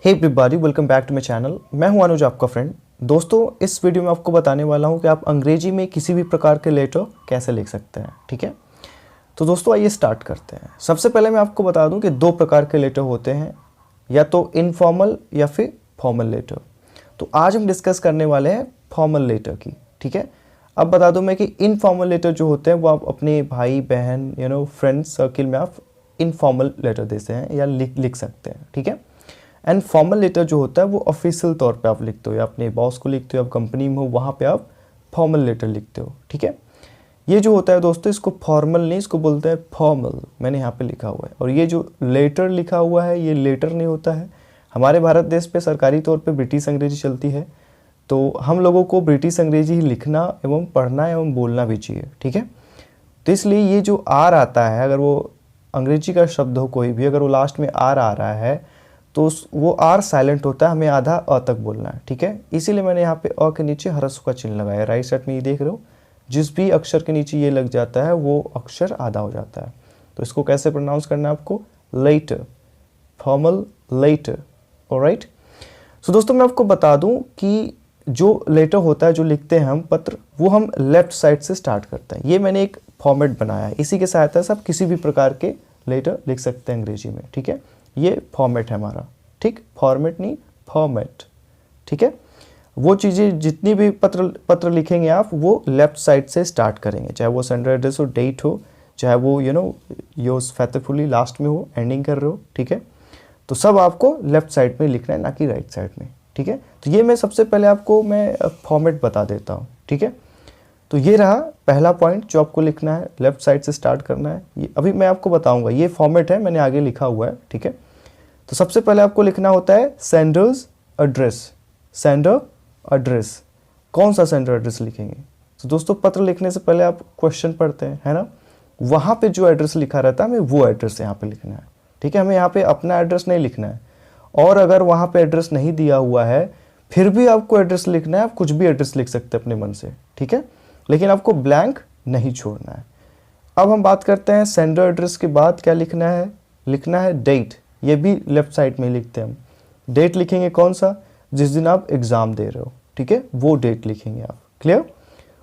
Hey everybody, welcome back to my channel. मैं हूं अनुज, आपका फ्रेंड। दोस्तों, इस वीडियो में आपको बताने वाला हूं कि आप अंग्रेजी में किसी भी प्रकार के लेटर कैसे लिख सकते हैं। ठीक है, तो दोस्तों आइए स्टार्ट करते हैं। सबसे पहले मैं आपको बता दूं कि दो प्रकार के लेटर होते हैं, या तो इनफॉर्मल या फिर फॉर्मल लेटर। तो आज हम डिस्कस करने वाले हैं फॉर्मल लेटर की। ठीक है, अब बता दूं मैं कि इनफॉर्मल लेटर जो होते हैं वो आप अपने भाई बहन फ्रेंड्स सर्किल में आप इनफॉर्मल लेटर देते हैं या लिख सकते हैं। ठीक है, एंड फॉर्मल लेटर जो होता है वो ऑफिशियल तौर पे आप लिखते हो, या अपने बॉस को लिखते हो, आप कंपनी में हो वहाँ पे आप फॉर्मल लेटर लिखते हो। ठीक है, ये जो होता है दोस्तों, इसको फॉर्मल नहीं, इसको बोलते हैं फॉर्मल। मैंने यहाँ पे लिखा हुआ है। और ये जो लेटर लिखा हुआ है ये लेटर नहीं होता है। हमारे भारत देश पे सरकारी तौर पे ब्रिटिश अंग्रेजी चलती है, तो हम लोगों को ब्रिटिश अंग्रेजी ही लिखना एवं पढ़ना एवं बोलना भी चाहिए। ठीक है, तो इसलिए ये जो आर आता है, अगर वो अंग्रेजी का शब्द हो कोई भी, अगर वो लास्ट में आर आ रहा है तो वो आर साइलेंट होता है, हमें आधा अ तक बोलना है। ठीक है, इसीलिए मैंने यहाँ पे अ के नीचे ह्रस्व का चिन्ह लगाया। राइट साइड में ये देख रहे हो, जिस भी अक्षर के नीचे ये लग जाता है वो अक्षर आधा हो जाता है। तो इसको कैसे प्रोनाउंस करना है आपको? Letter, formal letter. Alright, so दोस्तों मैं आपको बता दूं कि जो लेटर होता है, जो लिखते हैं हम पत्र, वो हम लेफ्ट साइड से स्टार्ट करते हैं। ये मैंने एक फॉर्मेट बनाया है, इसी की सहायता से आप किसी भी प्रकार के लेटर लिख सकते हैं अंग्रेजी में। ठीक है, ये फॉर्मेट है हमारा। ठीक, फॉर्मेट नहीं, फॉर्मेट। ठीक है, वो चीज़ें जितनी भी पत्र लिखेंगे आप, वो लेफ्ट साइड से स्टार्ट करेंगे, चाहे वो सेंडर एड्रेस हो, डेट हो, चाहे वो योर्स फेथफुली लास्ट में हो, एंडिंग कर रहे हो। ठीक है, तो सब आपको लेफ्ट साइड में लिखना है, ना कि राइट साइड में। ठीक है, तो ये मैं सबसे पहले आपको फॉर्मेट बता देता हूँ। ठीक है, तो ये रहा पहला पॉइंट जो आपको लिखना है, लेफ्ट साइड से स्टार्ट करना है। ये अभी मैं आपको बताऊंगा, ये फॉर्मेट है, मैंने आगे लिखा हुआ है। ठीक है, तो सबसे पहले आपको लिखना होता है सेंडर्स एड्रेस। सेंडर एड्रेस, कौन सा सेंडर एड्रेस लिखेंगे? तो दोस्तों पत्र लिखने से पहले आप क्वेश्चन पढ़ते हैं, है ना? वहाँ पे जो एड्रेस लिखा रहता है, हमें वो एड्रेस यहाँ पे लिखना है। ठीक है, हमें यहाँ पे अपना एड्रेस नहीं लिखना है। और अगर वहाँ पे एड्रेस नहीं दिया हुआ है फिर भी आपको एड्रेस लिखना है, आप कुछ भी एड्रेस लिख सकते हैं अपने मन से। ठीक है, लेकिन आपको ब्लैंक नहीं छोड़ना है। अब हम बात करते हैं सेंडर एड्रेस के बाद क्या लिखना है। लिखना है डेट, ये भी लेफ्ट साइड में लिखते हैं हम। डेट लिखेंगे कौन सा? जिस दिन आप एग्जाम दे रहे हो। ठीक है, वो डेट लिखेंगे आप। क्लियर?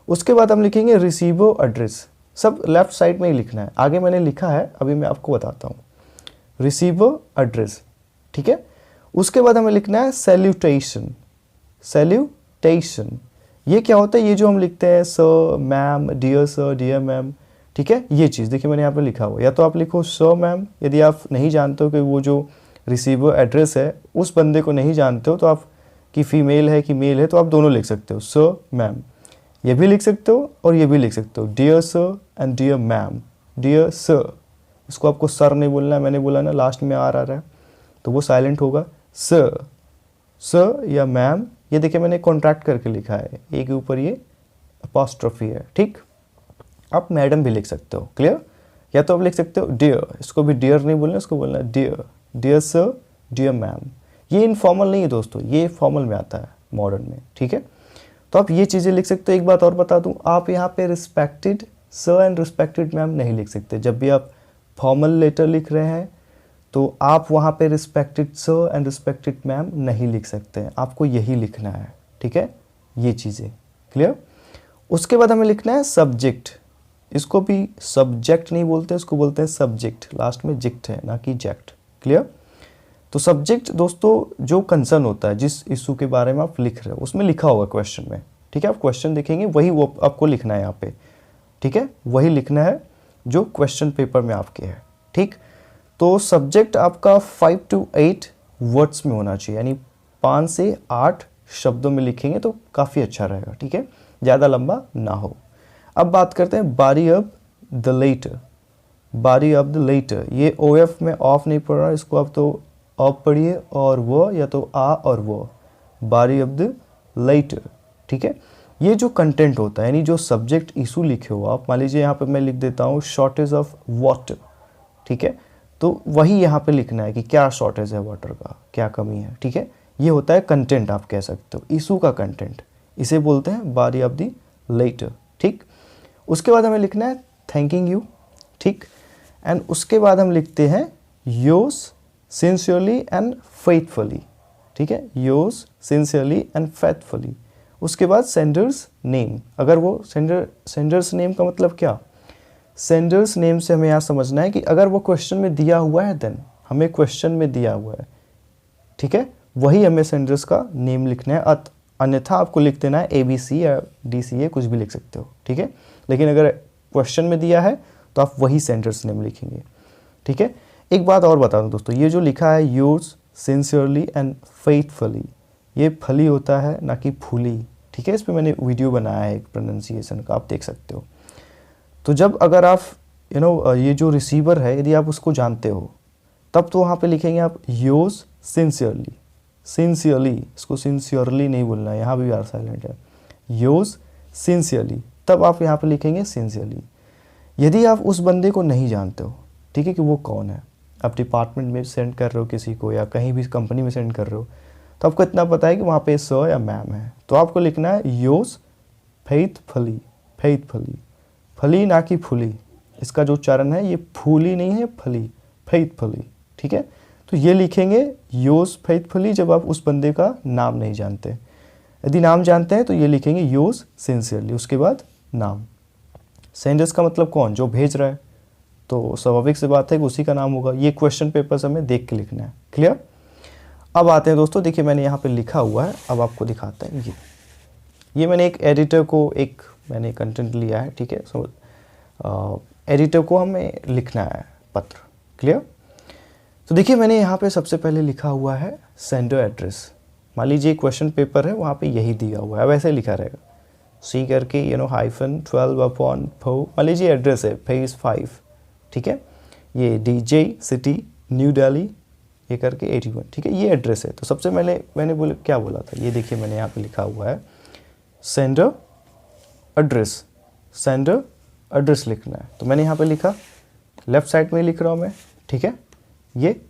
उसके बाद हम लिखेंगे रिसीवर एड्रेस, सब लेफ्ट साइड में ही लिखना है। आगे मैंने लिखा है, अभी मैं आपको बताता हूँ। Receiver address. ठीक है, उसके बाद हमें लिखना है सैल्यूटेशन। सैल्यूटेशन ये क्या होता है? ये जो हम लिखते हैं sir, ma'am, dear sir, dear ma'am. ठीक है, ये चीज़ देखिए मैंने यहाँ पे लिखा हुआ। या तो आप लिखो सर, मैम। यदि आप नहीं जानते हो कि वो जो रिसीवर एड्रेस है उस बंदे को नहीं जानते हो, तो आप कि फीमेल है कि मेल है, तो आप दोनों लिख सकते हो, सर, मैम। ये भी लिख सकते हो और ये भी लिख सकते हो, dear sir and dear ma'am. Dear sir, इसको आपको सर नहीं बोलना है, मैंने बोला ना लास्ट में आर आ रहा है तो वो साइलेंट होगा। सर, सर या मैम, ये देखिए मैंने कॉन्ट्रैक्ट करके लिखा है, ए के ऊपर ये अपॉस्ट्रोफी है। ठीक, आप मैडम भी लिख सकते हो। क्लियर? या तो आप लिख सकते हो डियर, इसको भी डियर नहीं बोलना, इसको बोलना dear, dear sir, dear ma'am. ये इनफॉर्मल नहीं है दोस्तों, ये फॉर्मल में आता है, मॉडर्न में। ठीक है, तो आप ये चीज़ें लिख सकते हो। एक बात और बता दूं, आप यहाँ पे respected sir and respected ma'am नहीं लिख सकते। जब भी आप फॉर्मल लेटर लिख रहे हैं तो आप वहाँ पे respected sir and respected ma'am नहीं लिख सकते हैं, आपको यही लिखना है। ठीक है, ये चीज़ें क्लियर? उसके बाद हमें लिखना है सब्जेक्ट। इसको भी सब्जेक्ट नहीं बोलते, इसको बोलते हैं सब्जेक्ट। लास्ट में जिक्ट है, ना कि जेक्ट। क्लियर? तो सब्जेक्ट दोस्तों जो कंसर्न होता है, जिस इशू के बारे में आप लिख रहे हो, उसमें लिखा होगा क्वेश्चन में। ठीक है, आप क्वेश्चन देखेंगे वही वो आपको लिखना है यहाँ पे। ठीक है, वही लिखना है जो क्वेश्चन पेपर में आपके है। ठीक, तो सब्जेक्ट आपका 5 to 8 वर्ड्स में होना चाहिए, यानी 5 से 8 शब्दों में लिखेंगे तो काफ़ी अच्छा रहेगा। ठीक है, ज़्यादा लंबा ना हो। अब बात करते हैं body of the letter. Body of the letter, ये ओ एफ में ऑफ नहीं पढ़ रहा, इसको आप तो ऑफ पढ़िए, और वो या तो आ और वो, बॉडी ऑफ द लेटर। ठीक है, ये जो कंटेंट होता है, यानी जो सब्जेक्ट इशू लिखे हो आप, मान लीजिए यहाँ पे मैं लिख देता हूँ शॉर्टेज ऑफ वाटर। ठीक है, तो वही यहाँ पे लिखना है कि क्या शॉर्टेज है वाटर का, क्या कमी है। ठीक है, ये होता है कंटेंट, आप कह सकते हो इशू का कंटेंट, इसे बोलते हैं बॉडी ऑफ द लेटर। ठीक, उसके बाद हमें लिखना है थैंकिंग यू। ठीक, एंड उसके बाद हम लिखते हैं योर्स सिंसियरली एंड फेथफुली। ठीक है, योर्स सिंसियरली एंड फेथफुली। उसके बाद सेंडर्स नेम, अगर वो सेंडर्स नेम का मतलब क्या, सेंडर्स नेम से हमें यहाँ समझना है कि अगर वो क्वेश्चन में दिया हुआ है देन हमें क्वेश्चन में दिया हुआ है, ठीक है, वही हमें सेंडर्स का नेम लिखना है। अन्यथा आपको लिख देना है ABC या DCA, कुछ भी लिख सकते हो, ठीक है। लेकिन अगर क्वेश्चन में दिया है तो आप वही सेंडर्स नेम लिखेंगे, ठीक है। एक बात और बता दूं दोस्तों, ये जो लिखा है योर्स सिंसियरली एंड फेथफुली, ये फली होता है ना कि फूली, ठीक है। इस पर मैंने वीडियो बनाया है एक प्रोनाउंसिएशन का, आप देख सकते हो। तो जब अगर आप ये जो रिसीवर है यदि आप उसको जानते हो तब तो वहाँ पे लिखेंगे आप योर्स सिंसियरली, सिंसियरली, इसको सिंसियरली नहीं बोलना है, यहाँ भी आर साइलेंट है, योर्स सिंसियरली, तब आप यहाँ पे लिखेंगे सिंसियरली। यदि आप उस बंदे को नहीं जानते हो, ठीक है, कि वो कौन है, आप डिपार्टमेंट में सेंड कर रहे हो किसी को या कहीं भी कंपनी में सेंड कर रहे हो, तो आपको इतना पता है कि वहाँ पे सर या मैम है, तो आपको लिखना है योर्स फेथफुली, फेथफुली, फली ना कि फुली, इसका जो उच्चारण है ये फूली नहीं है, फली, फेथफुली, ठीक है। तो ये लिखेंगे योर्स फेथफुली जब आप उस बंदे का नाम नहीं जानते। यदि नाम जानते हैं तो ये लिखेंगे योर्स सिंसियरली, उसके बाद नाम। सेंडर्स का मतलब कौन, जो भेज रहा है, तो स्वाभाविक सी बात है कि उसी का नाम होगा। ये क्वेश्चन पेपर से हमें देख के लिखना है, क्लियर। अब आते हैं दोस्तों, देखिए मैंने यहाँ पे लिखा हुआ है, अब आपको दिखाता है। ये मैंने एक एडिटर को मैंने कंटेंट लिया है, ठीक है। एडिटर को हमें लिखना है पत्र, क्लियर। तो देखिए मैंने यहाँ पे सबसे पहले लिखा हुआ है सेंडर एड्रेस। मान लीजिए क्वेश्चन पेपर है, वहाँ पे यही दिया हुआ है, वैसे लिखा रहेगा C करके -12/4, मान लीजिए एड्रेस है फेज 5, ठीक है। ये DJ सिटी न्यू दिल्ली ये करके 81, ठीक है, ये एड्रेस है। तो सबसे पहले मैंने क्या बोला था, ये देखिए मैंने यहाँ पे लिखा हुआ है सेंडर एड्रेस, सेंडर एड्रेस लिखना है। तो मैंने यहाँ पे लिखा, लेफ्ट साइड में लिख रहा हूँ मैं, ठीक है, ये।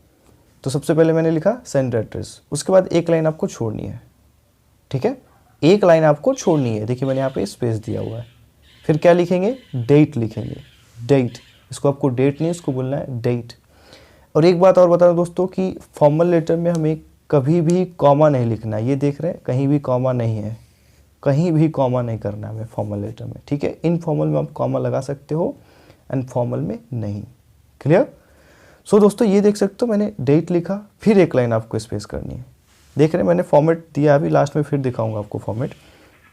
तो सबसे पहले मैंने लिखा सेंडर एड्रेस, उसके बाद एक लाइन आपको छोड़नी है, ठीक है, एक लाइन आपको छोड़नी है। देखिए मैंने यहाँ पे स्पेस दिया हुआ है। फिर क्या लिखेंगे, डेट लिखेंगे, डेट, इसको आपको डेट नहीं, इसको बोलना है डेट। और एक बात और बता दूं दोस्तों कि फॉर्मल लेटर में हमें कभी भी कॉमा नहीं लिखना है। ये देख रहे हैं कहीं भी कॉमा नहीं है, कहीं भी कॉमा नहीं करना है हमें फॉर्मल लेटर में, ठीक है। इनफॉर्मल में आप कॉमा लगा सकते हो एंड फॉर्मल में नहीं, क्लियर। सो दोस्तों ये देख सकते हो मैंने डेट लिखा, फिर एक लाइन आपको स्पेस करनी है। देख रहे हैं मैंने फॉर्मेट दिया, अभी लास्ट में फिर दिखाऊंगा आपको फॉर्मेट।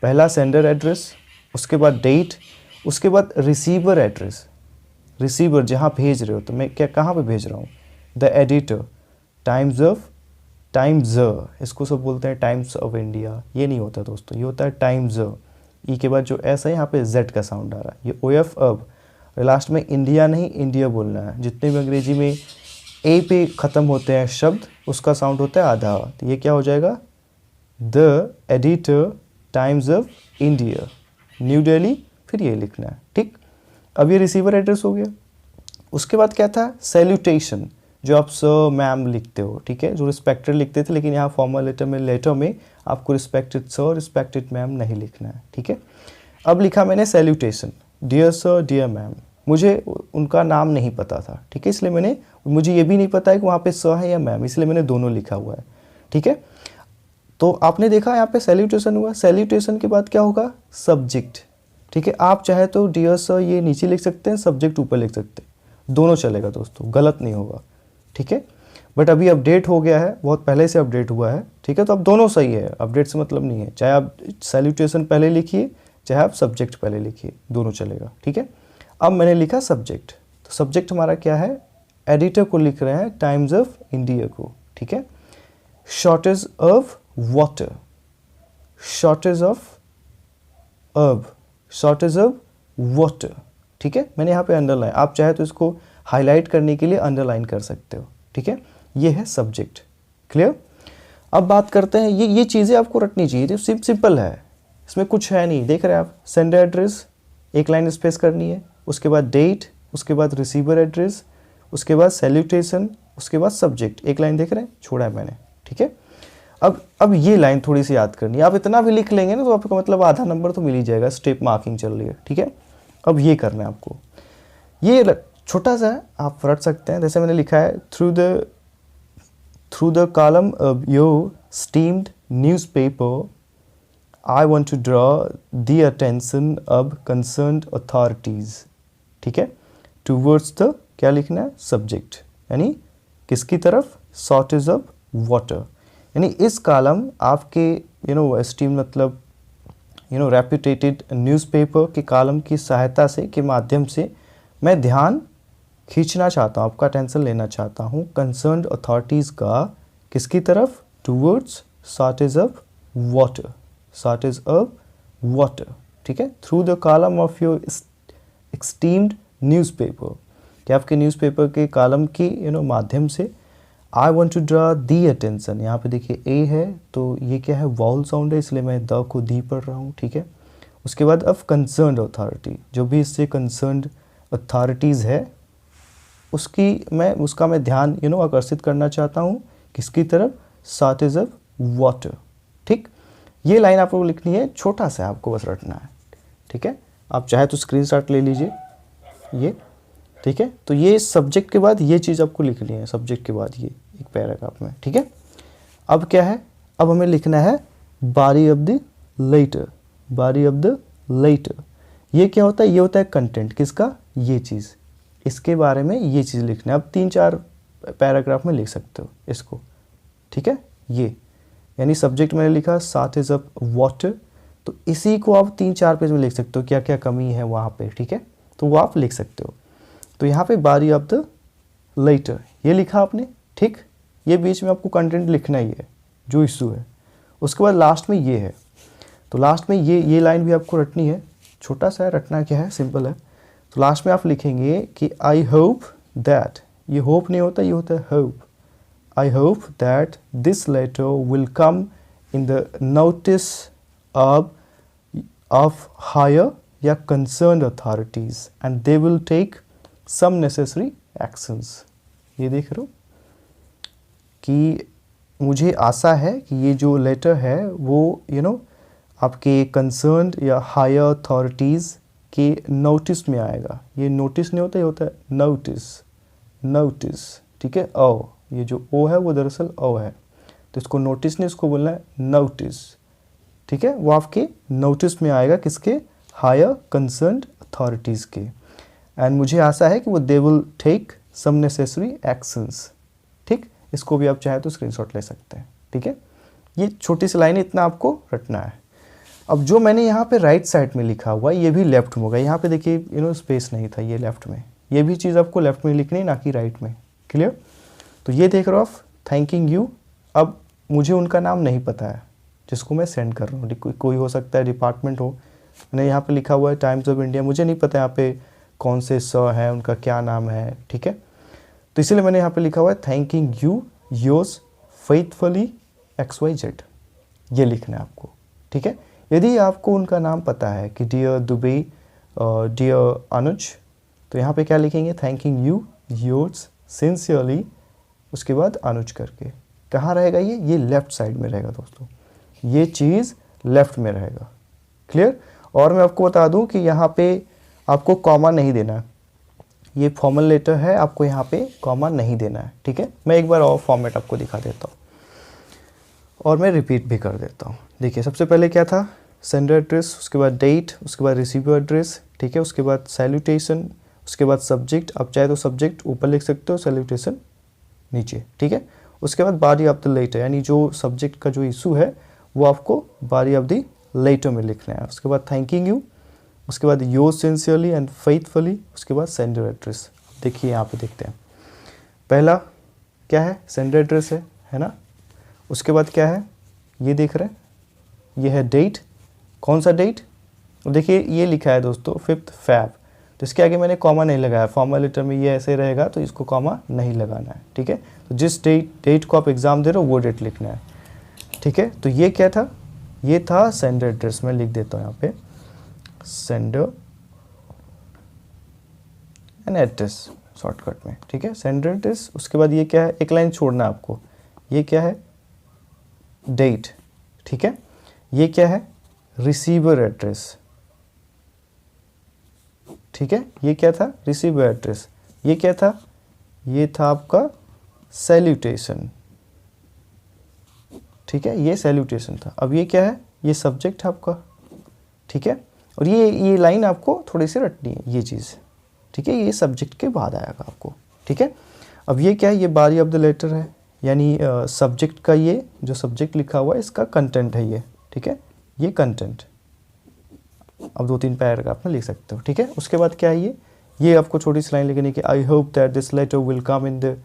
पहला सेंडर एड्रेस, उसके बाद डेट, उसके बाद रिसीवर एड्रेस, रिसीवर जहाँ भेज रहे हो, तो मैं कहाँ पे भेज रहा हूँ, द एडिटर, टाइम्स, इसको सब बोलते हैं टाइम्स ऑफ इंडिया, ये नहीं होता दोस्तों, ये होता है टाइम्स। ई के बाद जो एस है यहाँ पे जेड का साउंड आ रहा है, ये OF अब, लास्ट में इंडिया नहीं इंडिया बोलना है। जितने भी अंग्रेजी में ए पे ख़त्म होते हैं शब्द, उसका साउंड होता है आधा, तो ये क्या हो जाएगा, the editor times of India new Delhi, फिर ये लिखना है, ठीक। अब ये रिसीवर एड्रेस हो गया। उसके बाद क्या था, सैल्यूटेशन, जो आप सर मैम लिखते हो, ठीक है, जो रिस्पेक्टेड लिखते थे, लेकिन यहाँ फॉर्मल लेटर में आपको रिस्पेक्टेड सर रिस्पेक्टेड मैम नहीं लिखना है, ठीक है। अब लिखा मैंने salutation, dear sir dear ma'am, मुझे उनका नाम नहीं पता था, ठीक है, इसलिए मुझे ये भी नहीं पता है कि वहाँ पे सर है या मैम, इसलिए मैंने दोनों लिखा हुआ है, ठीक है। तो आपने देखा यहाँ पे सैल्यूटेशन हुआ, सैल्यूटेशन के बाद क्या होगा, सब्जेक्ट, ठीक है। आप चाहे तो डियर सर ये नीचे लिख सकते हैं, सब्जेक्ट ऊपर लिख सकते हैं, दोनों चलेगा दोस्तों, गलत नहीं होगा, ठीक है। बट अभी अपडेट हो गया है, बहुत पहले से अपडेट हुआ है, ठीक है, तो अब दोनों सही है, अपडेट से मतलब नहीं है, चाहे आप सैल्यूटेशन पहले लिखिए चाहे आप सब्जेक्ट पहले लिखिए, दोनों चलेगा, ठीक है। अब मैंने लिखा सब्जेक्ट, तो सब्जेक्ट हमारा क्या है, एडिटर को लिख रहे हैं टाइम्स ऑफ इंडिया को, ठीक है। Shortage of water, shortage of shortage of water, ठीक है। मैंने यहाँ पे अंडरलाइन, आप चाहे तो इसको हाईलाइट करने के लिए अंडरलाइन कर सकते हो, ठीक है। ये है सब्जेक्ट, क्लियर। अब बात करते हैं, ये चीज़ें आपको रटनी चाहिए, सिंपल है, इसमें कुछ है नहीं। देख रहे हैं आप, सेंडर एड्रेस एक लाइन स्पेस करनी है, उसके बाद डेट, उसके बाद रिसीवर एड्रेस, उसके बाद सैल्यूटेशन, उसके बाद सब्जेक्ट, एक लाइन देख रहे हैं, छोड़ा है मैंने, ठीक है। अब ये लाइन थोड़ी सी याद करनी है, आप इतना भी लिख लेंगे ना तो आपको मतलब आधा नंबर तो मिल ही जाएगा, स्टेप मार्किंग चल रही है, ठीक है। अब ये करना है आपको, ये छोटा सा है, आप रट सकते हैं, जैसे मैंने लिखा है through the column of your steamed newspaper, I want to draw the attention of concerned authorities. ठीक है, towards the क्या लिखना है, subject, यानी किसकी तरफ, shortage of water, यानी इस कॉलम आपके esteemed मतलब रेप्यूटेटेड न्यूज़पेपर के कॉलम की सहायता से के माध्यम से मैं ध्यान खींचना चाहता हूँ, आपका अटेंशन लेना चाहता हूँ कंसर्न्ड अथॉरिटीज़ का किसकी तरफ, towards shortage of water, shortage of water, ठीक है, through the column of your esteemed newspaper, कि आपके न्यूज़पेपर के कॉलम की माध्यम से I want to draw the attention, यहाँ पे देखिए ए है तो ये क्या है, वाउल साउंड है, इसलिए मैं द को दी पढ़ रहा हूँ, ठीक है। उसके बाद ऑफ कंसर्न्ड अथॉरिटी, जो भी इससे कंसर्न्ड अथॉरिटीज़ है उसका मैं ध्यान आकर्षित करना चाहता हूँ, किसकी तरफ, शॉर्टेज ऑफ वाटर, ठीक। ये लाइन आप लोग लिखनी है, छोटा सा आपको बस रटना है, ठीक है। आप चाहे तो स्क्रीनशॉट ले लीजिए ये, ठीक है। तो ये सब्जेक्ट के बाद ये चीज़ आपको लिखनी है, सब्जेक्ट के बाद ये एक पैराग्राफ में, ठीक है। अब क्या है, अब हमें लिखना है body of the letter, body of the letter. ये क्या होता है, ये होता है कंटेंट किसका, ये चीज़, इसके बारे में ये चीज़ लिखना है। अब 3-4 पैराग्राफ में लिख सकते हो इसको, ठीक है। ये यानी सब्जेक्ट मैंने लिखा शॉर्टेज ऑफ वाटर, तो इसी को आप 3-4 पेज में लिख सकते हो, क्या क्या कमी है वहाँ पे, ठीक है, तो वो आप लिख सकते हो। तो यहाँ पे बॉडी ऑफ द लेटर ये लिखा आपने, ठीक। ये बीच में आपको कंटेंट लिखना ही है जो इशू है। उसके बाद लास्ट में ये है, तो लास्ट में ये लाइन भी आपको रटनी है, छोटा सा है, रटना क्या है, सिंपल है। तो लास्ट में आप लिखेंगे कि आई होप दैट, ये होप नहीं होता, ये होता है hope, I hope that this letter will come in the notice of higher या concerned authorities and they will take some necessary actions. ये देख रहे हो कि मुझे आशा है कि ये जो लेटर है वो आपके कंसर्न्ड या हायर अथॉरिटीज़ के नोटिस में आएगा। ये नोटिस नहीं होता, ये होता है नोटिस, नोटिस, ठीक है। ओ, ये जो ओ है वो दरअसल ओ है, तो इसको नोटिस नहीं, इसको बोलना है नोटिस, ठीक है। वो आपके नोटिस में आएगा, किसके, हायर कंसर्न्ड अथॉरिटीज़ के, एंड मुझे आशा है कि वो they will take some necessary actions, ठीक। इसको भी आप चाहे तो स्क्रीनशॉट ले सकते हैं, ठीक है। ये छोटी सी लाइन, इतना आपको रटना है। अब जो मैंने यहाँ पे राइट साइड में लिखा हुआ ये भी लेफ्ट में होगा। यहाँ पे देखिए स्पेस नहीं था, ये लेफ्ट में, ये भी चीज़ आपको लेफ्ट में लिखनी है, ना कि राइट में, क्लियर। तो ये देख रहे हो आप, थैंकिंग यू। अब मुझे उनका नाम नहीं पता है जिसको मैं सेंड कर रहा हूँ, कोई हो सकता है डिपार्टमेंट हो, मैंने यहाँ पे लिखा हुआ है टाइम्स ऑफ इंडिया, मुझे नहीं पता यहाँ पे कौन से सर हैं, उनका क्या नाम है, ठीक है। तो इसलिए मैंने यहाँ पे लिखा हुआ है thanking you yours faithfully XYZ, ये लिखना है आपको, ठीक है। यदि आपको उनका नाम पता है कि डियर दुबे, डियर अनुज, तो यहाँ पे क्या लिखेंगे, थैंकिंग यू योर्स सिंसियरली, उसके बाद अनुज करके। कहाँ रहेगा ये लेफ्ट साइड में रहेगा दोस्तों, ये चीज़ लेफ्ट में रहेगा, क्लियर। और मैं आपको बता दूं कि यहाँ पे आपको कॉमा नहीं देना है, ये फॉर्मल लेटर है, आपको यहाँ पे कॉमा नहीं देना है, ठीक है। मैं एक बार और फॉर्मेट आपको दिखा देता हूँ और मैं रिपीट भी कर देता हूँ। देखिए सबसे पहले क्या था, सेंडर एड्रेस, उसके बाद डेट, उसके बाद रिसीवर एड्रेस, ठीक है, उसके बाद सैल्यूटेशन, उसके बाद सब्जेक्ट, आप चाहे तो सब्जेक्ट ऊपर लिख सकते हो, सैल्यूटेशन नीचे, ठीक है। उसके बाद बॉडी ऑफ द लेटर, यानी जो सब्जेक्ट का जो इशू है वो आपको बॉडी ऑफ द लेटर में लिखना है। उसके बाद थैंकिंग यू, उसके बाद योर्स सिंसियरली एंड फेथफुली, उसके बाद सेंडर एड्रेस। देखिए यहाँ पे देखते हैं, पहला क्या है, सेंडर एड्रेस है ना। उसके बाद क्या है, ये देख रहे हैं, ये है डेट, कौन सा डेट, देखिए ये लिखा है दोस्तों 5 Feb, तो इसके आगे मैंने कॉमा नहीं लगाया, फॉर्मल लेटर में ये ऐसे रहेगा तो इसको कॉमा नहीं लगाना है, ठीक है। तो जिस डेट को आप एग्ज़ाम दे रहे हो वो डेट लिखना है, ठीक है। तो ये क्या था, ये था सेंडर एड्रेस, मैं लिख देता हूँ यहाँ पे सेंडर एंड एड्रेस शॉर्टकट में, ठीक है, सेंडर एड्रेस। उसके बाद ये क्या है, एक लाइन छोड़ना है आपको, ये क्या है, डेट, ठीक है। ये क्या है, रिसीवर एड्रेस, ठीक है। ये क्या था, रिसीवर एड्रेस। ये क्या था, ये था आपका सैल्यूटेशन, ठीक है, ये सैल्यूटेशन था। अब ये क्या है, ये सब्जेक्ट है आपका, ठीक है, और ये लाइन आपको थोड़ी सी रटनी है, ये चीज़, ठीक है, ये सब्जेक्ट के बाद आएगा आपको, ठीक है। अब ये क्या है, ये बॉडी ऑफ द लेटर है, यानी सब्जेक्ट का ये जो सब्जेक्ट लिखा हुआ है इसका कंटेंट है ये, ठीक है, ये कंटेंट। अब 2-3 पैराग्राफ में लिख सकते हो, ठीक है। उसके बाद क्या है, ये आपको छोटी सी लाइन लिखनी कि I hope that this letter will come in the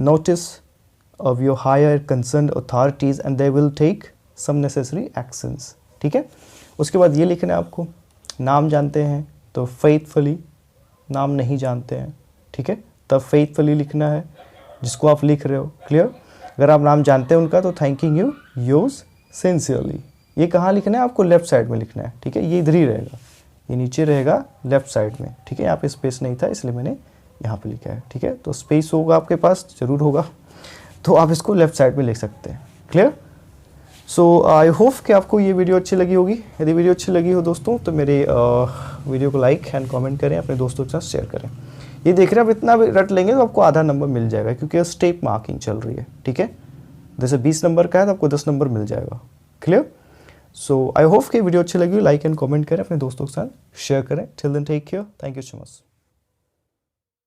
notice of your higher concern authorities and they will take some necessary actions, ठीक है। उसके बाद ये लिखना है आपको, नाम जानते हैं तो फेथफुली, नाम नहीं जानते हैं, ठीक है, तब फेथफुली लिखना है जिसको आप लिख रहे हो, क्लियर। अगर आप नाम जानते हैं उनका तो थैंकिंग यू, योर्स सिंसियरली। ये कहाँ लिखना है आपको, लेफ्ट साइड में लिखना है, ठीक है, ये इधर ही रहेगा, ये नीचे रहेगा लेफ्ट साइड में, ठीक है। यहाँ पे स्पेस नहीं था इसलिए मैंने यहाँ पे लिखा है, ठीक है। तो स्पेस होगा आपके पास, ज़रूर होगा, तो आप इसको लेफ्ट साइड में लिख सकते हैं, क्लियर। सो आई होप कि आपको ये वीडियो अच्छी लगी होगी। यदि वीडियो अच्छी लगी हो दोस्तों तो मेरे वीडियो को लाइक एंड कमेंट करें, अपने दोस्तों के साथ शेयर करें। ये देख रहे हैं, आप इतना भी रट लेंगे तो आपको आधा नंबर मिल जाएगा, क्योंकि स्टेप मार्किंग चल रही है, ठीक है। जैसे 20 नंबर का है तो आपको 10 नंबर मिल जाएगा, क्लियर। सो आई होप कि वीडियो अच्छी लगी, लाइक एंड कमेंट करें, अपने दोस्तों के साथ शेयर करें। Till then take care, thank you so much.